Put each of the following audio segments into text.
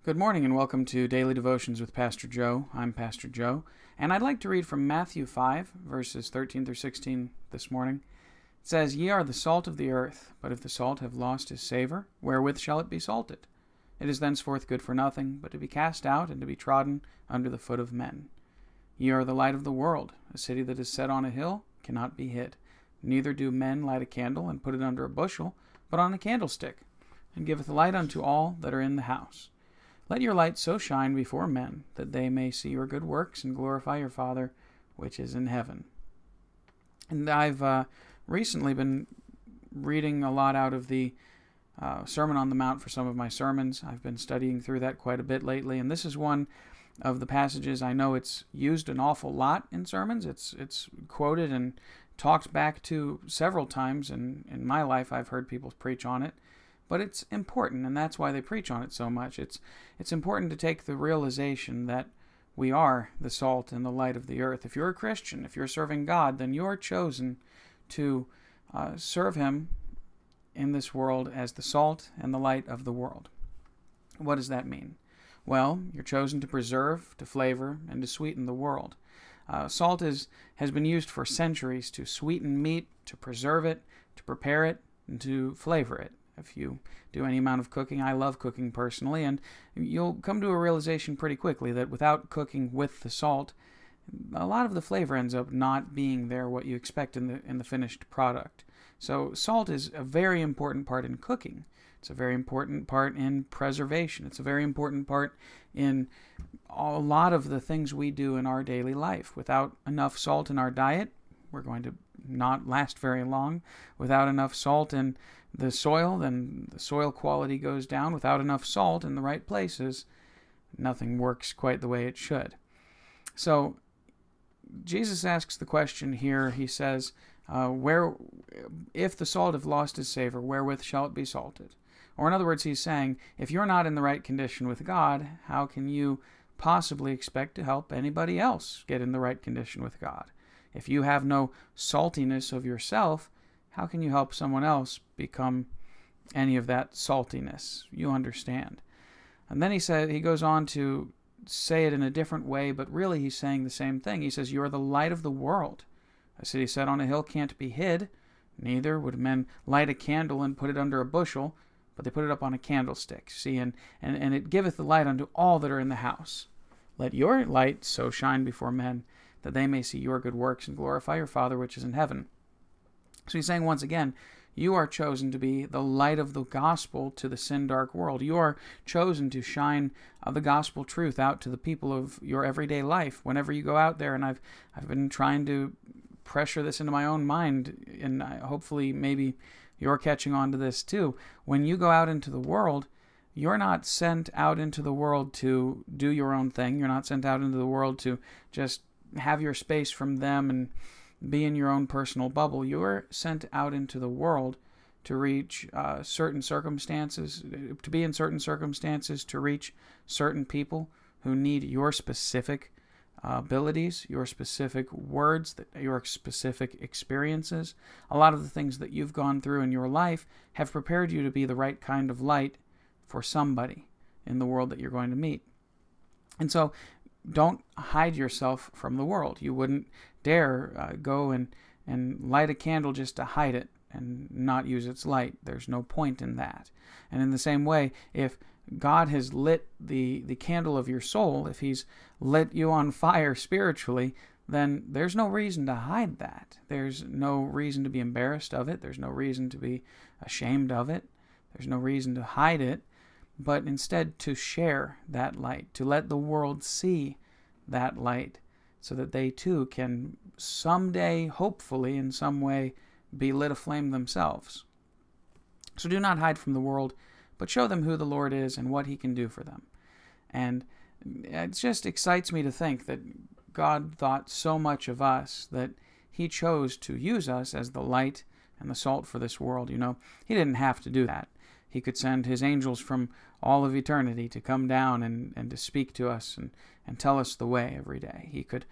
Good morning and welcome to Daily Devotions with Pastor Joe. I'm Pastor Joe, and I'd like to read from Matthew 5, verses 13 through 16 this morning. It says, "Ye are the salt of the earth, but if the salt have lost his savour, wherewith shall it be salted? It is thenceforth good for nothing, but to be cast out and to be trodden under the foot of men. Ye are the light of the world. A city that is set on a hill cannot be hid. Neither do men light a candle and put it under a bushel, but on a candlestick, and giveth light unto all that are in the house. Let your light so shine before men, that they may see your good works and glorify your Father which is in heaven." And I've recently been reading a lot out of the Sermon on the Mount for some of my sermons. I've been studying through that quite a bit lately, and this is one of the passages I know it's used an awful lot in sermons. It's quoted and talked back to several times, and in my life I've heard people preach on it. But it's important, and that's why they preach on it so much. It's important to take the realization that we are the salt and the light of the earth. If you're a Christian, if you're serving God, then you're chosen to serve Him in this world as the salt and the light of the world. What does that mean? Well, you're chosen to preserve, to flavor, and to sweeten the world. Salt has been used for centuries to sweeten meat, to preserve it, to prepare it, and to flavor it. If you do any amount of cooking, I love cooking personally, and you'll come to a realization pretty quickly that without cooking with the salt, a lot of the flavor ends up not being there what you expect in the finished product. So salt is a very important part in cooking. It's a very important part in preservation. It's a very important part in a lot of the things we do in our daily life. Without enough salt in our diet, we're going to not last very long. Without enough salt in the soil, then the soil quality goes down. Without enough salt in the right places, nothing works quite the way it should. So Jesus asks the question here. He says, if the salt have lost its savor, wherewith shall it be salted? Or in other words, he's saying, if you're not in the right condition with God, how can you possibly expect to help anybody else get in the right condition with God? If you have no saltiness of yourself, how can you help someone else become any of that saltiness? You understand. And then he goes on to say it in a different way, but really he's saying the same thing. He says, "You are the light of the world. A city set on a hill can't be hid. Neither would men light a candle and put it under a bushel, but they put it up on a candlestick. See, and it giveth the light unto all that are in the house. Let your light so shine before men, that they may see your good works and glorify your Father which is in heaven." So he's saying once again, you are chosen to be the light of the gospel to the sin-dark world. You are chosen to shine the gospel truth out to the people of your everyday life. Whenever you go out there, and I've been trying to pressure this into my own mind, and hopefully maybe you're catching on to this too. When you go out into the world, you're not sent out into the world to do your own thing. You're not sent out into the world to just have your space from them and be in your own personal bubble. You're sent out into the world to reach certain circumstances, to be in certain circumstances, to reach certain people who need your specific abilities, your specific words, your specific experiences. A lot of the things that you've gone through in your life have prepared you to be the right kind of light for somebody in the world that you're going to meet. And so don't hide yourself from the world. You wouldn't dare go and light a candle just to hide it and not use its light. There's no point in that. And in the same way, if God has lit the candle of your soul, if He's lit you on fire spiritually, then there's no reason to hide that. There's no reason to be embarrassed of it. There's no reason to be ashamed of it. There's no reason to hide it, but instead to share that light, to let the world see that light so that they too can someday, hopefully in some way, be lit aflame themselves. So do not hide from the world, but show them who the Lord is and what He can do for them. And it just excites me to think that God thought so much of us that He chose to use us as the light and the salt for this world. You know, He didn't have to do that. He could send His angels from all of eternity to come down and to speak to us and tell us the way every day. He could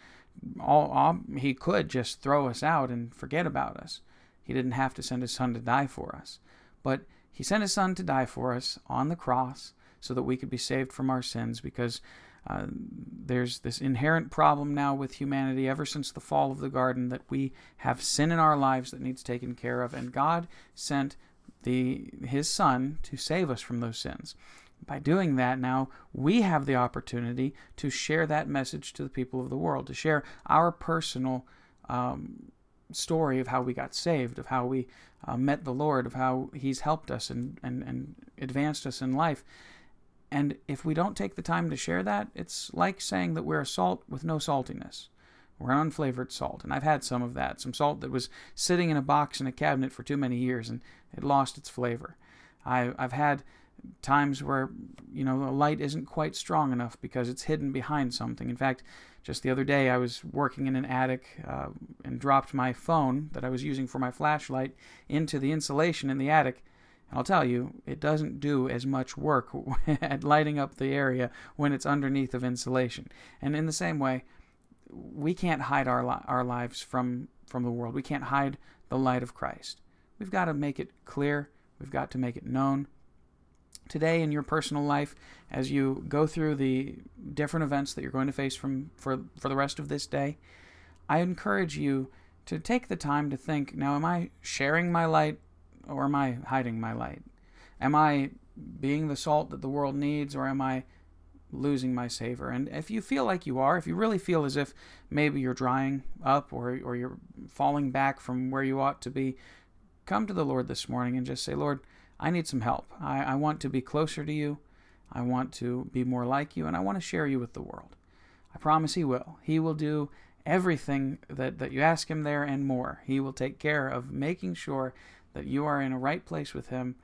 just throw us out and forget about us. He didn't have to send His Son to die for us. But He sent His Son to die for us on the cross so that we could be saved from our sins, because there's this inherent problem now with humanity ever since the fall of the garden, that we have sin in our lives that needs taken care of, and God sent His Son to save us from those sins. By doing that, now we have the opportunity to share that message to the people of the world, to share our personal story of how we got saved, of how we met the Lord, of how He's helped us and advanced us in life. And if we don't take the time to share that, it's like saying that we're a salt with no saltiness. We're an unflavored salt. And I've had some of that, some salt that was sitting in a box in a cabinet for too many years and it lost its flavor. I've had times where, the light isn't quite strong enough because it's hidden behind something. In fact, just the other day I was working in an attic and dropped my phone that I was using for my flashlight into the insulation in the attic. And I'll tell you, it doesn't do as much work at lighting up the area when it's underneath of insulation. And in the same way, we can't hide our lives from the world. We can't hide the light of Christ. We've got to make it clear. We've got to make it known. Today in your personal life, as you go through the different events that you're going to face for the rest of this day, I encourage you to take the time to think, now, am I sharing my light or am I hiding my light? Am I being the salt that the world needs, or am I losing my savor? And if you feel like you are, if you really feel as if maybe you're drying up or you're falling back from where you ought to be, come to the Lord this morning and just say, Lord, I need some help. I want to be closer to you. I want to be more like you, and I want to share you with the world. I promise He will. He will do everything that you ask Him there and more. He will take care of making sure that you are in a right place with Him,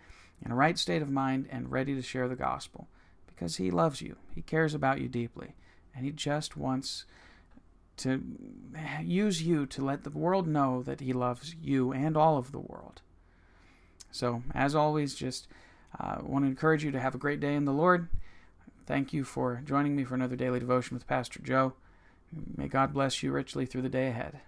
in a right state of mind, and ready to share the gospel, because He loves you. He cares about you deeply, and He just wants to use you to let the world know that He loves you and all of the world. So, as always, just want to encourage you to have a great day in the Lord. Thank you for joining me for another daily devotion with Pastor Joe. May God bless you richly through the day ahead.